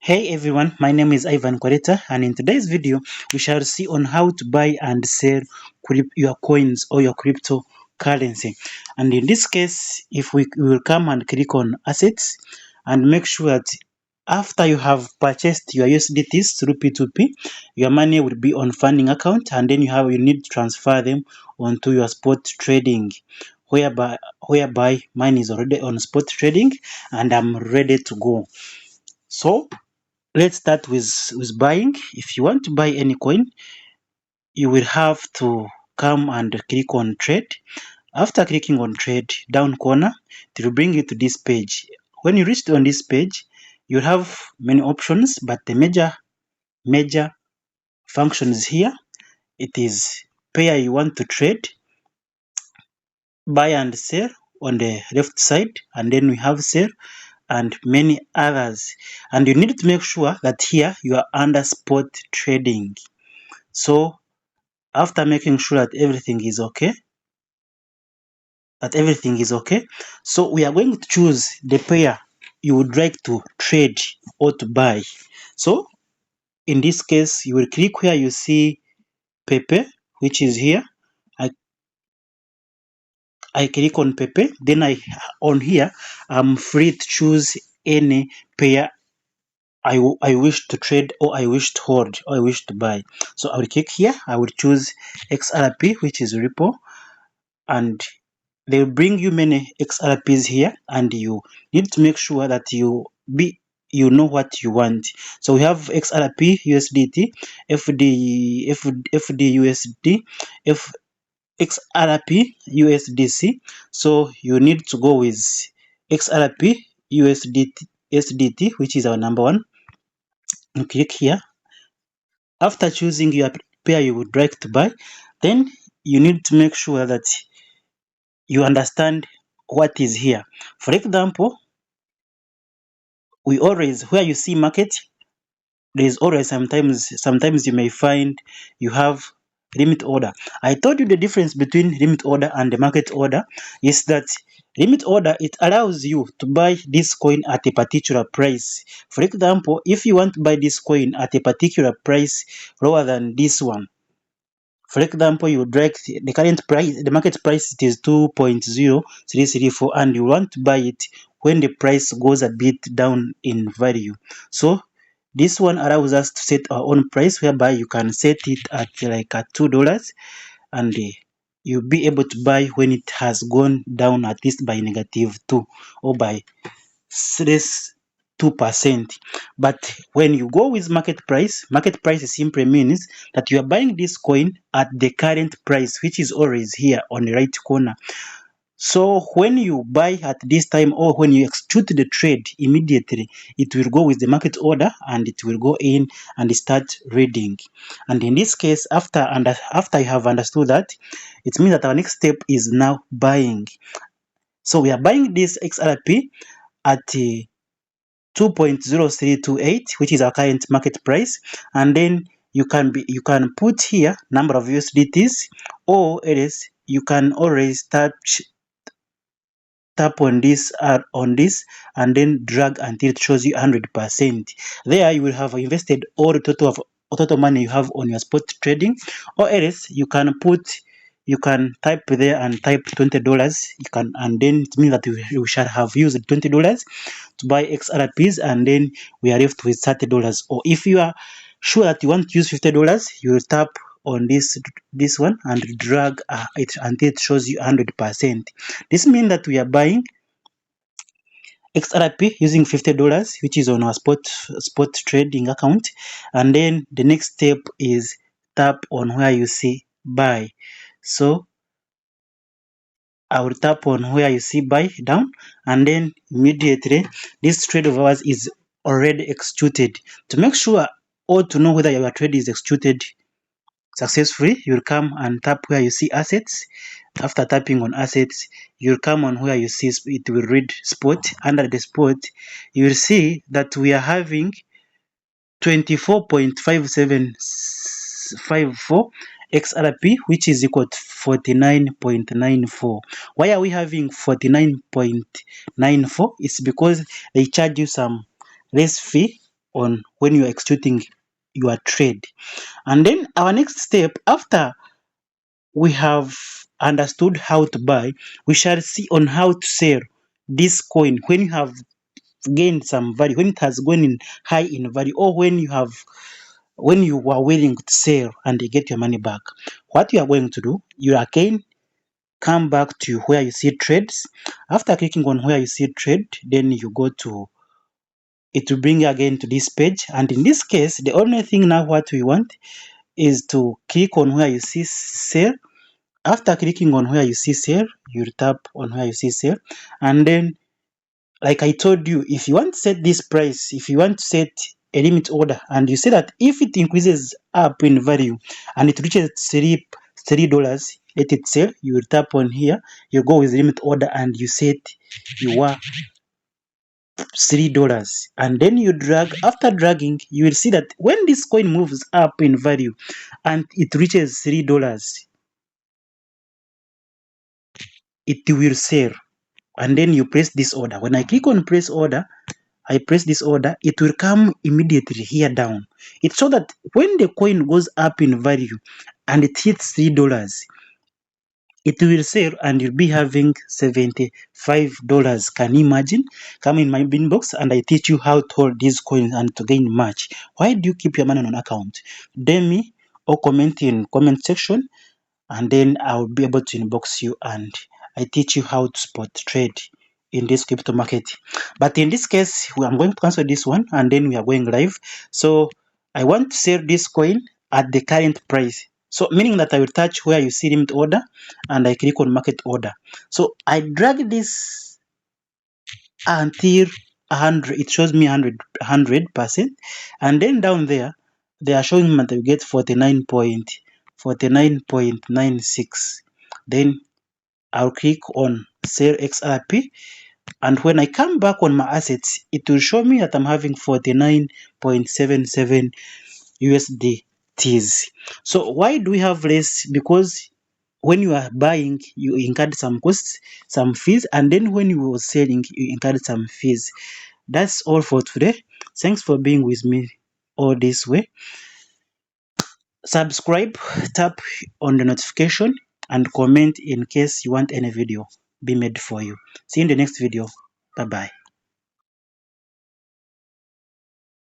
Hey everyone, my name is Ivan Kwareta, and in today's video we shall see on how to buy and sell your coins or your cryptocurrency. And in this case, if we will come and click on assets and make sure that after you have purchased your USDTs through P2P, your money will be on funding account, and then you need to transfer them onto your spot trading, whereby mine is already on spot trading and I'm ready to go. So let's start with buying. If you want to buy any coin, you will have to come and click on trade. After clicking on trade, down corner, it will bring you to this page. When you reach on this page, you have many options, but the major functions here, it is pair you want to trade, buy and sell on the left side, and then we have sell and many others. And you need to make sure that here you are under spot trading. So after making sure that everything is okay, so we are going to choose the pair you would like to trade or to buy. So in this case, you will click where you see Pepe, which is here. I click on Pepe, then on here I'm free to choose any pair I wish to trade, or I wish to hold, or I wish to buy. So I will click here. I will choose XRP, which is Ripple, and they will bring you many XRPs here, and you need to make sure that you know what you want. So we have XRP USDT, FD USD, XRP USDC. So you need to go with XRP USDT, which is our number one. You click here. After choosing your pair you would like to buy, then you need to make sure that you understand what is here. For example, where you see market, there is always sometimes you may find you have limit order. I told you the difference between limit order and the market order is that limit order, it allows you to buy this coin at a particular price. For example, if you want to buy this coin at a particular price lower than this one, for example, you would like the current price, the market price, it is 2.0334, and you want to buy it when the price goes a bit down in value. So this one allows us to set our own price, whereby you can set it at like at $2, and you'll be able to buy when it has gone down at least by -2 or by less 2%. But when you go with market price simply means that you are buying this coin at the current price, which is always here on the right corner. So when you buy at this time, or when you execute the trade immediately, it will go with the market order and it will go in and start reading. And in this case, after you have understood that, it means that our next step is now buying. So we are buying this XRP at 2.0328, which is our current market price, and then you can put here number of USDTs, or else you can always tap on this and then drag until it shows you 100%. There you will have invested all the total money you have on your spot trading, or else you can type there and type $20. And then it means that you shall have used $20 to buy XRPs, and then we are left with $30. Or if you are sure that you want to use $50, you will tap on this one and drag it until it shows you 100%. This means that we are buying XRP using $50, which is on our spot trading account, and then the next step is tap on where you see buy. So I will tap on where you see buy down, and then immediately this trade of ours is already executed. To make sure or to know whether your trade is executed successfully, you'll come and tap where you see assets. After tapping on assets, you'll come on where you see it will read spot. Under the spot, you will see that we are having 24.5754 XRP, which is equal to 49.94. Why are we having 49.94? It's because they charge you some less fee on when you are executing your trade. And then our next step, after we have understood how to buy, we shall see on how to sell this coin when you have gained some value, when it has gone in high in value, or when you are willing to sell and you get your money back. What you are going to do, you again come back to where you see trades. After clicking on where you see trade, then you go to, it will bring you again to this page. And in this case, the only thing now what we want is to click on where you see sell. After clicking on where you see sell, you tap on where you see sell, and then, like I told you, if you want to set this price, if you want to set a limit order, and you say that if it increases up in value and it reaches $3, let it sell, you will tap on here, you go with limit order and you set your $3, and then you drag. After dragging, you will see that when this coin moves up in value and it reaches $3, it will sell. And then you press this order. When I click on press order, I press this order, it will come immediately here down. It's so that when the coin goes up in value and it hits $3, it will sell and you'll be having $75. Can you imagine? Come in my inbox and I teach you how to hold these coins and to gain much. Why do you keep your money on an account? DM me or comment in comment section, and then I'll be able to inbox you and I teach you how to spot trade in this crypto market. But in this case, I'm going to cancel this one and then we are going live. So I want to sell this coin at the current price. So meaning that I will touch where you see limit order and I click on market order. So I drag this until 100, it shows me 100%, and then down there they are showing me that you get 49.96. Then I'll click on sell XRP, and when I come back on my assets, it will show me that I'm having 49.77 USDTs. So why do we have less? Because when you are buying, you incurred some costs, some fees, and then when you were selling, you incurred some fees. That's all for today. Thanks for being with me all this way. Subscribe, tap on the notification, and comment in case you want any video be made for you. See you in the next video. Bye bye.